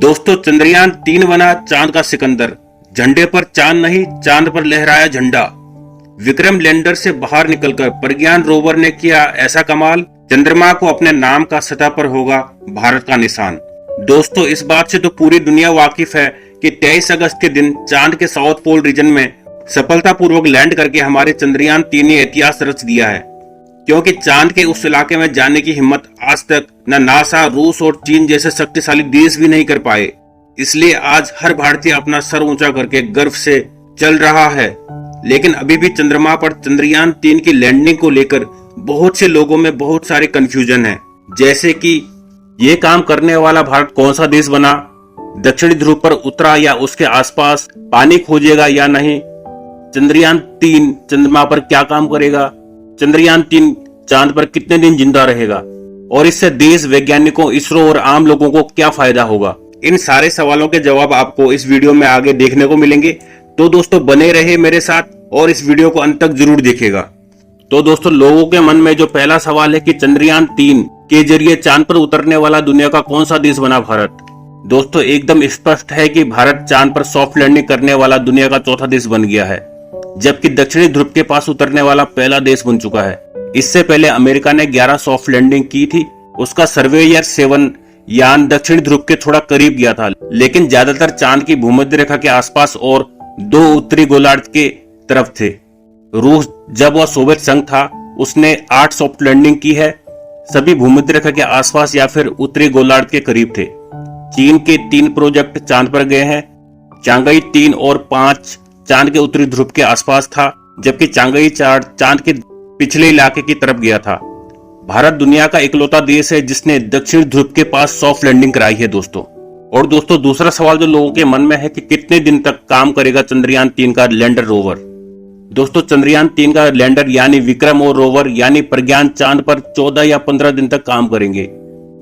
दोस्तों, चंद्रयान 3 बना चांद का सिकंदर। झंडे पर चांद नहीं, चांद पर लहराया झंडा। विक्रम लैंडर से बाहर निकलकर प्रज्ञान रोवर ने किया ऐसा कमाल, चंद्रमा को अपने नाम का सतह पर होगा भारत का निशान। दोस्तों, इस बात से तो पूरी दुनिया वाकिफ है कि 23 अगस्त के दिन चांद के साउथ पोल रीजन में सफलतापूर्वक लैंड करके हमारे चंद्रयान 3 ने इतिहास रच दिया है। क्योंकि चांद के उस इलाके में जाने की हिम्मत आज तक न नासा, रूस और चीन जैसे शक्तिशाली देश भी नहीं कर पाए। इसलिए आज हर भारतीय अपना सर ऊंचा करके गर्व से चल रहा है। लेकिन अभी भी चंद्रमा पर चंद्रयान 3 की लैंडिंग को लेकर बहुत से लोगों में बहुत सारे कंफ्यूजन है। जैसे कि ये काम करने वाला भारत कौन सा देश बना, दक्षिणी ध्रुव पर उतरा या उसके आसपास, पानी खोजेगा या नहीं, चंद्रयान 3 चंद्रमा पर क्या काम करेगा, चंद्रयान 3 चांद पर कितने दिन जिंदा रहेगा और इससे देश, वैज्ञानिकों, इसरो और आम लोगों को क्या फायदा होगा। इन सारे सवालों के जवाब आपको इस वीडियो में आगे देखने को मिलेंगे। तो दोस्तों, बने रहे मेरे साथ और इस वीडियो को अंत तक जरूर देखिएगा। तो दोस्तों, लोगों के मन में जो पहला सवाल है कि चंद्रयान 3 के जरिए चांद पर उतरने वाला दुनिया का कौन सा देश बना भारत। दोस्तों, एकदम स्पष्ट है कि भारत चांद पर सॉफ्ट लैंडिंग करने वाला दुनिया का चौथा देश बन गया है, जबकि दक्षिणी ध्रुव के पास उतरने वाला पहला देश बन चुका है। इससे पहले अमेरिका ने 11 सॉफ्ट लैंडिंग की थी। उसका सर्वेयर 7 यान दक्षिणी ध्रुव के थोड़ा करीब गया था, लेकिन ज्यादातर चांद की भूमध्य रेखा के आसपास और 2 उत्तरी गोलार्ध के तरफ थे। रूस, जब वह सोवियत संघ था, उसने 8 सॉफ्ट लैंडिंग की है, सभी भूमध्य रेखा के आसपास या फिर उत्तरी गोलार्ध के करीब थे। चीन के 3 प्रोजेक्ट चांद पर गए हैं। चांगई 3 और 5 चांद के उत्तरी ध्रुव के आसपास था, जबकि चांगई 4 चांद के पिछले इलाके की तरफ गया था। भारत दुनिया का इकलौता देश है जिसने दक्षिण ध्रुव के पास सॉफ्ट लैंडिंग कराई है दोस्तों। और दोस्तों, दूसरा सवाल जो लोगों के मन में है कि कितने दिन तक काम करेगा चंद्रयान 3 का लैंडर रोवर। दोस्तों, चंद्रयान 3 का लैंडर यानी विक्रम और रोवर यानी प्रज्ञान चांद पर 14 या 15 दिन तक काम करेंगे।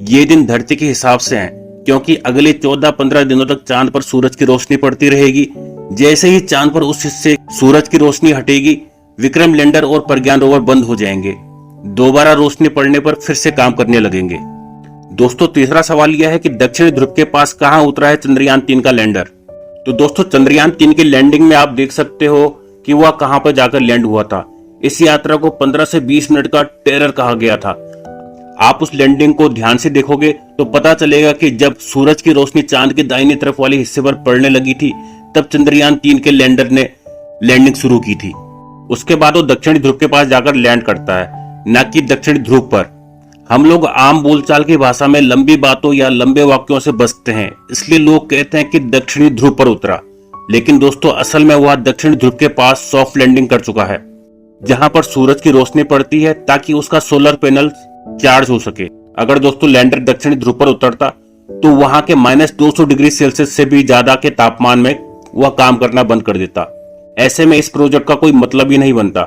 ये दिन धरती के हिसाब से हैं, क्योंकि अगले 14-15 दिनों तक चांद पर सूरज की रोशनी पड़ती रहेगी। जैसे ही चांद पर उस हिस्से सूरज की रोशनी हटेगी, विक्रम लैंडर और प्रज्ञान रोवर बंद हो जाएंगे। दोबारा रोशनी पड़ने पर फिर से काम करने लगेंगे। दोस्तों, तीसरा सवाल यह है कि दक्षिणी ध्रुव के पास कहां उतरा है चंद्रयान 3 का लैंडर। तो दोस्तों, चंद्रयान 3 की लैंडिंग में आप देख सकते हो कि वह कहां पर जाकर लैंड हुआ था। इस यात्रा को 15 से 20 मिनट का टेरर कहा गया था। आप उस लैंडिंग को ध्यान से देखोगे तो पता चलेगा कि जब सूरज की रोशनी चांद के दाहिनी तरफ वाले हिस्से पर पड़ने लगी थी, तब चंद्रयान 3 के लैंडर ने लैंडिंग शुरू की थी। उसके बाद वो दक्षिणी ध्रुव के पास जाकर लैंड करता है, न कि दक्षिणी ध्रुव पर। हम लोग आम बोलचाल की भाषा में लंबी बातों या लंबे वाक्यों से बचते हैं, इसलिए लोग कहते हैं कि दक्षिणी ध्रुव पर उतरा। लेकिन दोस्तों, असल में वह दक्षिणी ध्रुव के पास सॉफ्ट लैंडिंग कर चुका है, जहां पर सूरज की रोशनी पड़ती है ताकि उसका सोलर पैनल चार्ज हो सके। अगर दोस्तों लैंडर दक्षिणी ध्रुव पर उतरता तो वहां के -200 डिग्री सेल्सियस से भी ज्यादा के तापमान में वह काम करना बंद कर देता। ऐसे में इस प्रोजेक्ट का कोई मतलब ही नहीं बनता।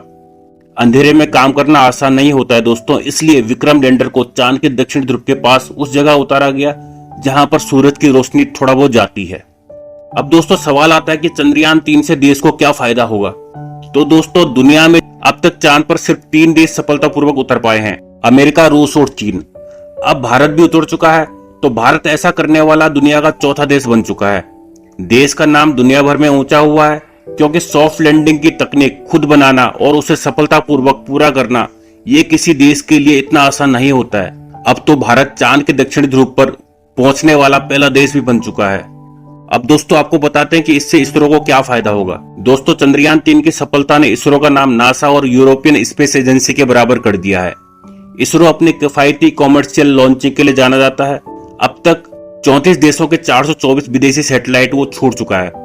अंधेरे में काम करना आसान नहीं होता है दोस्तों, इसलिए विक्रम लैंडर को चांद के दक्षिण ध्रुव के पास उस जगह उतारा गया जहां पर सूरज की रोशनी थोड़ा बहुत जाती है। अब दोस्तों, सवाल आता है कि चंद्रयान 3 से देश को क्या फायदा होगा। तो दोस्तों, दुनिया में अब तक चांद पर सिर्फ 3 देश सफलतापूर्वक उतर पाए हैं, अमेरिका, रूस और चीन। अब भारत भी उतर चुका है, तो भारत ऐसा करने वाला दुनिया का चौथा देश बन चुका है। देश का नाम दुनिया भर में ऊंचा हुआ है, क्योंकि सॉफ्ट लैंडिंग की तकनीक खुद बनाना और उसे सफलतापूर्वक पूरा करना ये किसी देश के लिए इतना आसान नहीं होता है। अब तो भारत चांद के दक्षिणी ध्रुव पर पहुंचने वाला पहला देश भी बन चुका है। अब दोस्तों, आपको बताते हैं कि इससे इसरो को क्या फायदा होगा। दोस्तों, चंद्रयान 3 की सफलता ने इसरो का नाम नासा और यूरोपियन स्पेस एजेंसी के बराबर कर दिया है। इसरो अपने किफायती कॉमर्शियल लॉन्चिंग के लिए जाना जाता है। अब तक 34 देशों के 424 विदेशी सैटेलाइट वो छोड़ चुका है।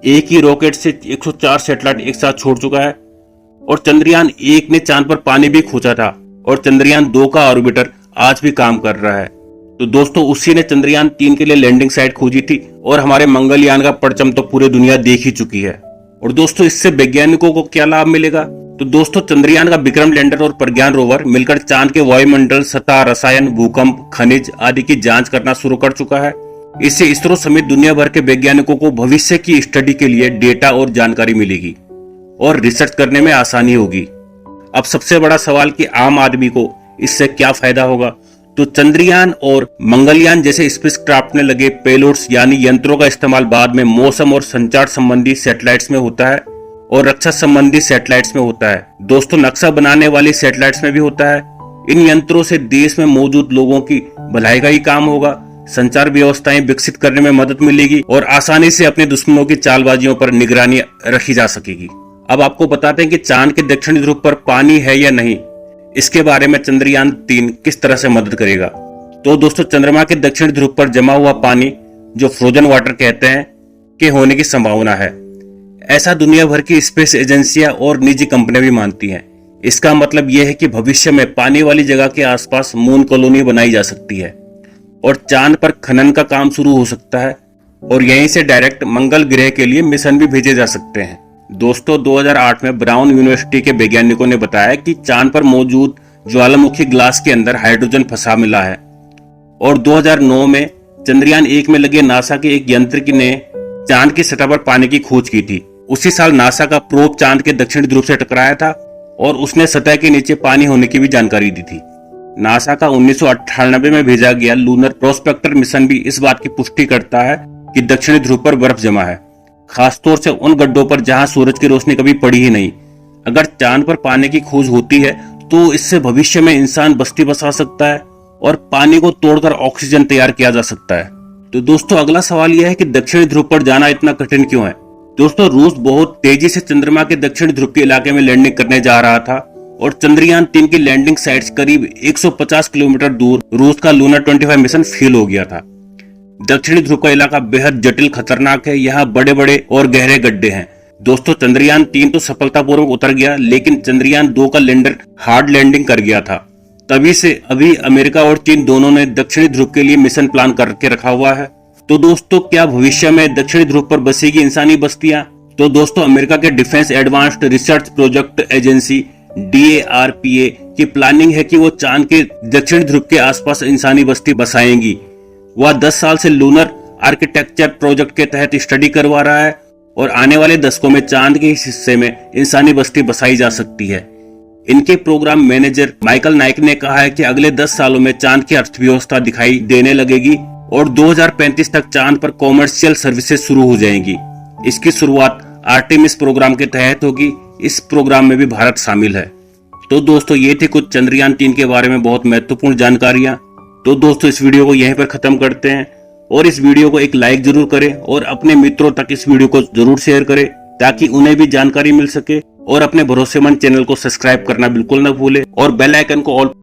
एक ही रॉकेट से 104 सैटेलाइट एक साथ छोड़ चुका है। और चंद्रयान 1 ने चांद पर पानी भी खोजा था और चंद्रयान 2 का ऑर्बिटर आज भी काम कर रहा है। तो दोस्तों, उसी ने चंद्रयान 3 के लिए लैंडिंग साइट खोजी थी और हमारे मंगलयान का परचम तो पूरी दुनिया देख ही चुकी है। और दोस्तों, इससे वैज्ञानिकों को क्या लाभ मिलेगा। तो दोस्तों, चंद्रयान का विक्रम लैंडर और प्रज्ञान रोवर मिलकर चांद के वायुमंडल, सतह, रसायन, भूकंप, खनिज आदि की जांच करना शुरू कर चुका है। इससे इसरो समेत दुनिया भर के वैज्ञानिकों को भविष्य की स्टडी के लिए डेटा और जानकारी मिलेगी और रिसर्च करने में आसानी होगी। अब सबसे बड़ा सवाल कि आम आदमी को इससे क्या फायदा होगा। तो चंद्रयान और मंगलयान जैसे स्पेसक्राफ्ट में लगे पेलोड्स यानी यंत्रों का इस्तेमाल बाद में मौसम और संचार संबंधी सैटेलाइट्स में होता है और रक्षा संबंधी सैटेलाइट्स में होता है। दोस्तों, नक्शा बनाने वाली सैटेलाइट्स में भी होता है। इन यंत्रों से देश में मौजूद लोगों की भलाई का ही काम होगा, संचार व्यवस्थाएं विकसित करने में मदद मिलेगी और आसानी से अपने दुश्मनों की चालबाजियों पर निगरानी रखी जा सकेगी। अब आपको बताते हैं कि चांद के दक्षिणी ध्रुव पर पानी है या नहीं। इसके बारे में चंद्रयान 3 किस तरह से मदद करेगा। तो दोस्तों, चंद्रमा के दक्षिणी ध्रुव पर जमा हुआ पानी, जो फ्रोजन वाटर कहते हैं, के होने की संभावना है। ऐसा दुनिया भर की स्पेस एजेंसियां और निजी कंपनियां भी मानती हैं। इसका मतलब यह है कि भविष्य में पानी वाली जगह के आसपास मून कॉलोनी बनाई जा सकती है और चांद पर खनन का काम शुरू हो सकता है और यहीं से डायरेक्ट मंगल ग्रह के लिए मिशन भी भेजे जा सकते हैं। दोस्तों, 2008 में ब्राउन यूनिवर्सिटी के वैज्ञानिकों ने बताया कि चांद पर मौजूद ज्वालामुखी ग्लास के अंदर हाइड्रोजन फंसा मिला है और 2009 में चंद्रयान 1 में लगे नासा के एक यंत्र ने चांद की सतह पर पानी की खोज की थी। उसी साल नासा का प्रोब चांद के दक्षिणी ध्रुव से टकराया था और उसने सतह के नीचे पानी होने की भी जानकारी दी थी। नासा का 1998 में भेजा गया लूनर प्रोस्पेक्टर मिशन भी इस बात की पुष्टि करता है कि दक्षिणी ध्रुव पर बर्फ जमा है, खासतौर से उन गड्ढों पर जहां सूरज की रोशनी कभी पड़ी ही नहीं। अगर चांद पर पानी की खोज होती है तो इससे भविष्य में इंसान बस्ती बसा सकता है और पानी को तोड़कर ऑक्सीजन तैयार किया जा सकता है। तो दोस्तों, अगला सवाल यह है कि दक्षिणी ध्रुव पर जाना इतना कठिन क्यों है। दोस्तों, रूस बहुत तेजी से चंद्रमा के दक्षिणी ध्रुव के इलाके में लैंडिंग करने जा रहा था और चंद्रयान 3 की लैंडिंग साइट्स करीब 150 किलोमीटर दूर रूस का लूनर 25 मिशन फेल हो गया था। दक्षिणी ध्रुव का इलाका बेहद जटिल खतरनाक है। यहाँ बड़े बड़े और गहरे गड्ढे हैं। दोस्तों, चंद्रयान 3 तो सफलतापूर्वक उतर गया, लेकिन चंद्रयान 2 का लैंडर हार्ड लैंडिंग कर गया था। तभी से अभी अमेरिका और चीन दोनों ने दक्षिणी ध्रुव के लिए मिशन प्लान करके रखा हुआ है। तो दोस्तों, क्या भविष्य में दक्षिणी ध्रुव पर बसेगी इंसानी बस्तियां? तो दोस्तों, अमेरिका के defence advanced research project agency DARPA की प्लानिंग है कि वो चांद के दक्षिणी ध्रुव के आसपास इंसानी बस्ती बसाएंगी। वह 10 साल से लूनर आर्किटेक्चर प्रोजेक्ट के तहत स्टडी करवा रहा है और आने वाले दशकों में चांद के इस हिस्से में इंसानी बस्ती बसाई जा सकती है। इनके प्रोग्राम मैनेजर माइकल नाइक ने कहा है कि अगले 10 सालों में चांद की अर्थव्यवस्था दिखाई देने लगेगी और 2035 तक चांद पर कॉमर्शियल सर्विसेज शुरू हो जाएंगी। इसकी शुरुआत आर्टेमिस प्रोग्राम के तहत होगी। इस प्रोग्राम में भी भारत शामिल है। तो दोस्तों, ये थे कुछ चंद्रयान 3 के बारे में बहुत महत्वपूर्ण जानकारियां। तो दोस्तों, इस वीडियो को यहीं पर खत्म करते हैं और इस वीडियो को एक लाइक जरूर करें और अपने मित्रों तक इस वीडियो को जरूर शेयर करें ताकि उन्हें भी जानकारी मिल सके और अपने भरोसेमंद चैनल को सब्सक्राइब करना बिल्कुल न भूलें और बेल आइकन को ऑल